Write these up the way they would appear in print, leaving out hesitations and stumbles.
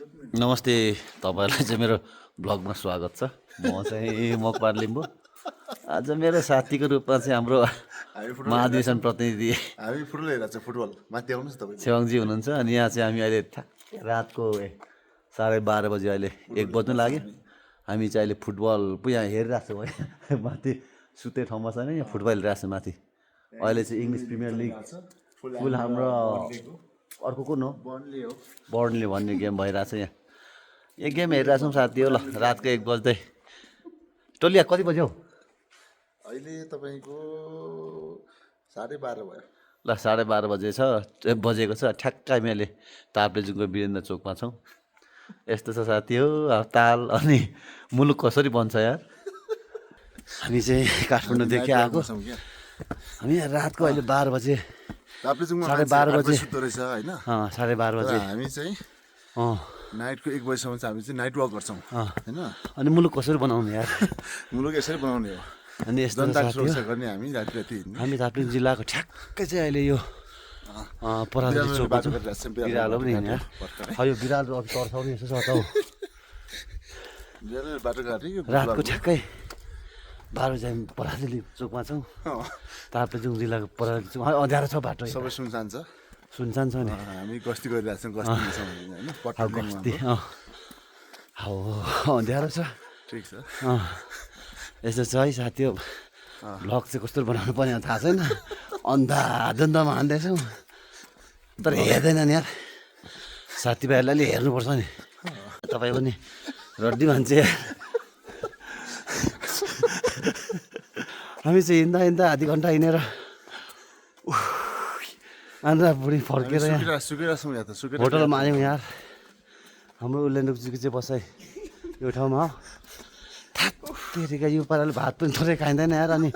नमस्ते तपाईँहरूलाई चाहिँ मेरो ब्लगमा स्वागत छ। म चाहिँ मकवार लिम्बू। आज मेरो साथीको रूपमा चाहिँ हाम्रो महाधिवेशन प्रतिनिधि हामी फुटबल हेरेको छ। फुटबल माथि आउनुहोस् तपाईँ। छेवाङजी हुनुहुन्छ अनि यहाँ चाहिँ हामी अहिले रातको 12:30 बजी अहिले 1 बज्नु लाग्यो। हामी चाहिँ अहिले फुटबल पो यहाँ हेरिरहेको छौँ है। माथि सुते ठाउँमा छैन, यहाँ फुटबल हेरिरहेको छ माथि। अहिले चाहिँ इङ्ग्लिस प्रिमियर लिग फुल हाम्रो अर्को कुन हो बर्नली भन्ने गेम भइरहेछ यहाँ। यो गेम हेरिरहेछौँ साथी हो। ल रातको 1 बज्दै टोलिया कति बज्यो? अहिले तपाईँको 12:30 भयो। ल 12:30 बजेको छ। ठ्याक्क हामी अहिले ताप्लेजुङको वीरेन्द्र चोकमा छौँ। यस्तो छ साथी हो अब ताल अनि मुलुक कसरी बन्छ यार। हामी चाहिँ काठमाडौँदेखि आएको। हामी यहाँ रातको अहिले 12 बजे 12:30 बजे सुत्दो रहेछ होइन। 12:30 बजे हामी चाहिँ नाइटको 1 बजीसम्म चाहिँ हामी चाहिँ नाइट वक गर्छौँ होइन। अनि मुलुक कसरी बनाउने यार। मुलुक यसरी बनाउने हो। अनि यस्तो जनताको साथी हो सुरक्षा गर्ने हामी राति हिँड्ने। हामी ताप्लेजुङ जिल्लाको ठ्याक्कै चाहिँ अहिले यो पराली चोकमा छौँ। बिरालो पनि हिँड्ने यार। यो बिरालो अघि तर्साउने यसो छ त हौ। बाटो घाटे रातको ठ्याक्कै 12 बजी हामी पराली चोकमा छौँ। ताप्लेजुङ जिल्लाको पराली चोक अँध्यारो छ बाटो। सबै सुनसान छ। सुनसान छ नि। हामी गस्ती गरिरहेको छौँ। गस्ती होइन गस्ती हो अँध्यारो छ। ठिक छ। यस्तो छ है साथी हो। भ्लग चाहिँ कस्तो बनाउनु पर्ने थाहा छैन। अन्धाधुन्दामा हान्दैछौँ तर हेर्दैन नि यार। साथीभाइहरूलाई अलि हेर्नुपर्छ नि। तपाईँ पनि रड्डी मान्छे। हामी चाहिँ हिँड्दा आधी घन्टा हिँडेर आन्द्रा बुढी फर्केर होटलमा आयौँ यार। हाम्रो उलेन्डुकजीको चाहिँ बसाइ यो ठाउँमा हो। थात्तेरिका यो पाराले भात पनि थोरै खाइँदैन यार। अनि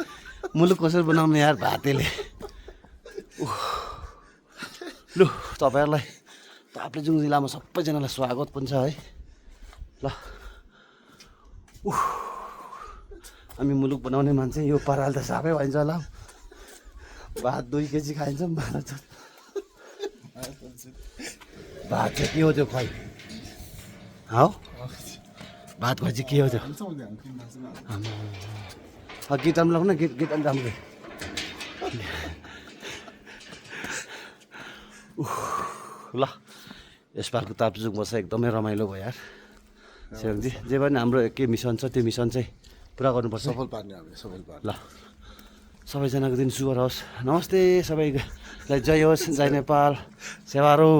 मुलुक कसरी बनाउनु यार भातेले। लु तपाईँहरूलाई ताप्लेजुङ जिल्लामा सबैजनालाई स्वागत पनि छ है। ल हामी मुलुक बनाउने मान्छे यो पाराले त साफै भइन्छ होला। भात 2 केजी खाइन्छ। भात चाहिँ के हो त्यो खुवाइ हौ? भात खुवाइ चाहिँ के हो त्यो? गीत राम्रो लाग्नु गीत अनि राम्रो। ल यसपालिको ताप्लेजुङ बस्छ एकदमै रमाइलो भयो यार। सेवकजी जे पनि हाम्रो के मिसन छ त्यो मिसन चाहिँ पुरा गर्नुपर्छ। सफल पार्ने हामीले सफल पार्ने। ल सबैजनाको दिन शुभ रहोस्। नमस्ते सबैलाई। जय होस्, जय नेपाल, सेवारो।